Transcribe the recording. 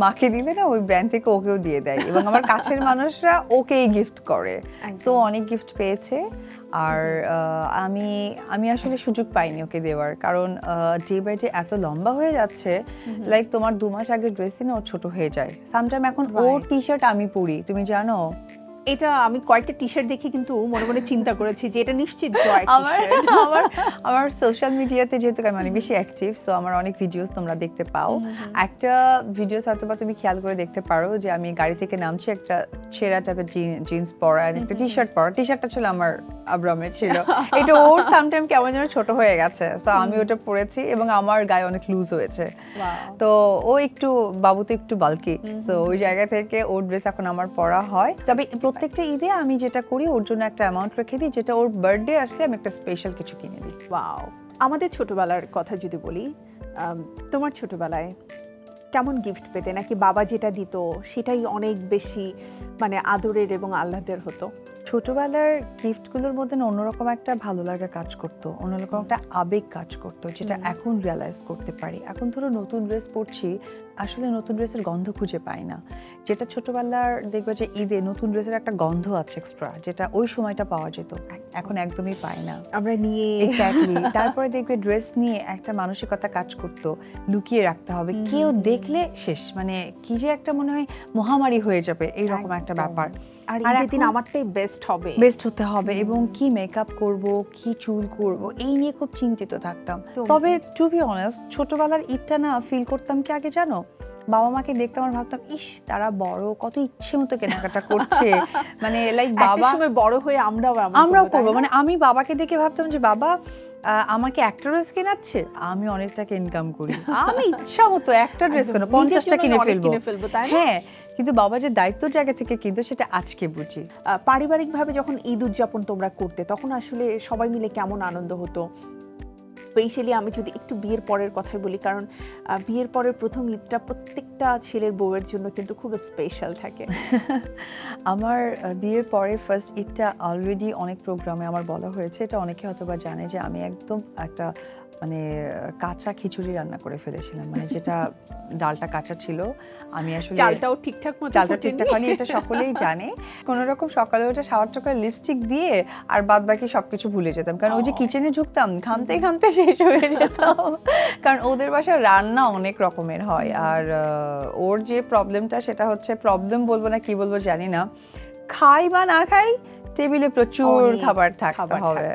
মাকে দিলে না ওই ব্র্যান্ড থেকে ওকেও দিয়ে দেয় এবং আমার কাছের মানুষরা ওকেই গিফট করে। সো অনেক গিফট পেয়েছে। আর আমি আসলে সুযোগ পাইনি ওকে দেওয়ার, কারণ ডে বাই ডে এত লম্বা হয়ে যাচ্ছে, লাইক তোমার 2 মাস আগে ড্রেসই না ওর ছোট হয়ে যায় সামটাইম। এখন ওর টি শার্ট আমি পরি, তুমি জানো? এটা আমি কয়েকটা টি শার্ট দেখে কিন্তু মনে মনে চিন্তা করেছি যে এটা নিশ্চিত জয় আমার সোশ্যাল মিডিয়াতে যেহেতু আমি অনেক বেশি অ্যাক্টিভ, সো আমার অনেক ভিডিওস তোমরা দেখতে পাও। একটা ভিডিওস হয়তো বা তুমি খেয়াল করে দেখতে পারো যে আমি গাড়ি থেকে নামছি, একটা ছেঁড়া টাইপের জিন্স পরা আর একটা টি শার্ট পরা। টি শার্টটা ছিল আমার আব্রামের ছিল, এটা ওর সামটাইম কেমন যেন ছোট হয়ে গেছে, সো আমি ওটা পরেছি এবং আমার গায়ে অনেক লুজ হয়েছে। তো ও একটু বাবু তো একটু বাল্কি, সো ওই জায়গা থেকে ওর ড্রেস এখন আমার পরা হয়। তবে প্রত্যেকটা ঈদে আমি যেটা করি ওর জন্য একটা অ্যামাউন্ট রেখে দিই, যেটা ওর বার্থডে আসলে আমি একটা স্পেশাল কিছু কিনে দিই। ওয়াও। আমাদের ছোটবেলার কথা যদি বলি, তোমার ছোটবেলায় কেমন গিফট পেতে, নাকি বাবা যেটা দিত সেটাই অনেক বেশি মানে আদরের এবং আহ্লাদের হতো? ছোটবেলার গিফটগুলোর মধ্যে অন্যরকম একটা ভালো লাগা কাজ করতো, অন্যরকম একটা আবেগ কাজ করতো, যেটা এখন রিয়ালাইজ করতে পারি। এখন ধরো নতুন ড্রেস পরছি, আসলে নতুন ড্রেসের গন্ধ খুঁজে পাই না, যেটা ছোটবেলার দেখবে যে ঈদে নতুন ড্রেসের একটা গন্ধ আছে এক্সট্রা, যেটা ওই সময়টা পাওয়া যেত, এখন একদমই পাই না আমরা নিয়ে। এক্স্যাক্টলি। তারপরে দেখবে ড্রেস নিয়ে একটা মানসিকতা কাজ করতো, লুকিয়ে রাখতে হবে, কেউ দেখলে শেষ, মানে কি যে একটা মনে হয় মহামারী হয়ে যাবে এইরকম একটা ব্যাপার। আর ঈদের দিন আমারটাই বেস্ট হবে, বেস্ট হতে হবে, এবং কি মেকআপ করব, কি চুল করব, এই নিয়ে খুব চিন্তিত থাকতাম। তবে টু বি অনেস্ট, ছোটবেলার ঈদটা না ফিল করতাম কি আগে জানো? বাবা মাকে দেখতাম আর ভাবতাম, ইস তারা বড়, কত ইচ্ছে মতো কেনাকাটা করছে, মানে লাইক বাবা সময় বড় হয়ে আমরাও করবো। মানে আমি বাবাকে দেখে ভাবতাম যে বাবা আমাকে একটা ড্রেস কেনাচ্ছে, আমি অনেক টাকা ইনকাম করি, আমি ইচ্ছা মতো একটা ড্রেস কেন 50টা কিনে ফেলবো। হ্যাঁ, কিন্তু বাবা যে দায়িত্বের জায়গা থেকে কিন্তু সেটা আজকে বুঝি। পারিবারিকভাবে যখন ঈদ উদযাপন তোমরা করতে, তখন আসলে সবাই মিলে কেমন আনন্দ হতো? স্পেশালি আমি যদি একটু বিয়ের পরের কথাই বলি, কারণ বিয়ের পরের প্রথম ঈদটা প্রত্যেকটা ছেলের বউয়ের জন্য কিন্তু খুব স্পেশাল থাকে। আমার বিয়ের পরে ফার্স্ট ঈদটা অলরেডি অনেক প্রোগ্রামে আমার বলা হয়েছে, এটা অনেকে হয়তো বা জানে যে আমি একদম একটা মানে কাঁচা খিচুড়ি রান্না করে ফেলেছিলাম, মানে যেটা ডালটা কাঁচা ছিল, আমি আসলে চালটাও ঠিকঠাক হয়নি, এটা সকলেই জানে। কোনো রকম সকালে ওটা শাওয়ারটা করে লিপস্টিক দিয়ে আর বাদ বাকি সবকিছু ভুলে যেতাম, কারণ ওই যে কিচেনে ঢুকতাম ঘামতে ঘামতে শেষ হয়ে যেত, কারণ ওদের বাসায় রান্না অনেক রকমের হয়। আর ওর যে প্রবলেমটা, সেটা হচ্ছে, প্রবলেম বলবো না কি বলবো জানি না, খাই বা না খাই টেবিলে প্রচুর খাবার থাকতে হবে।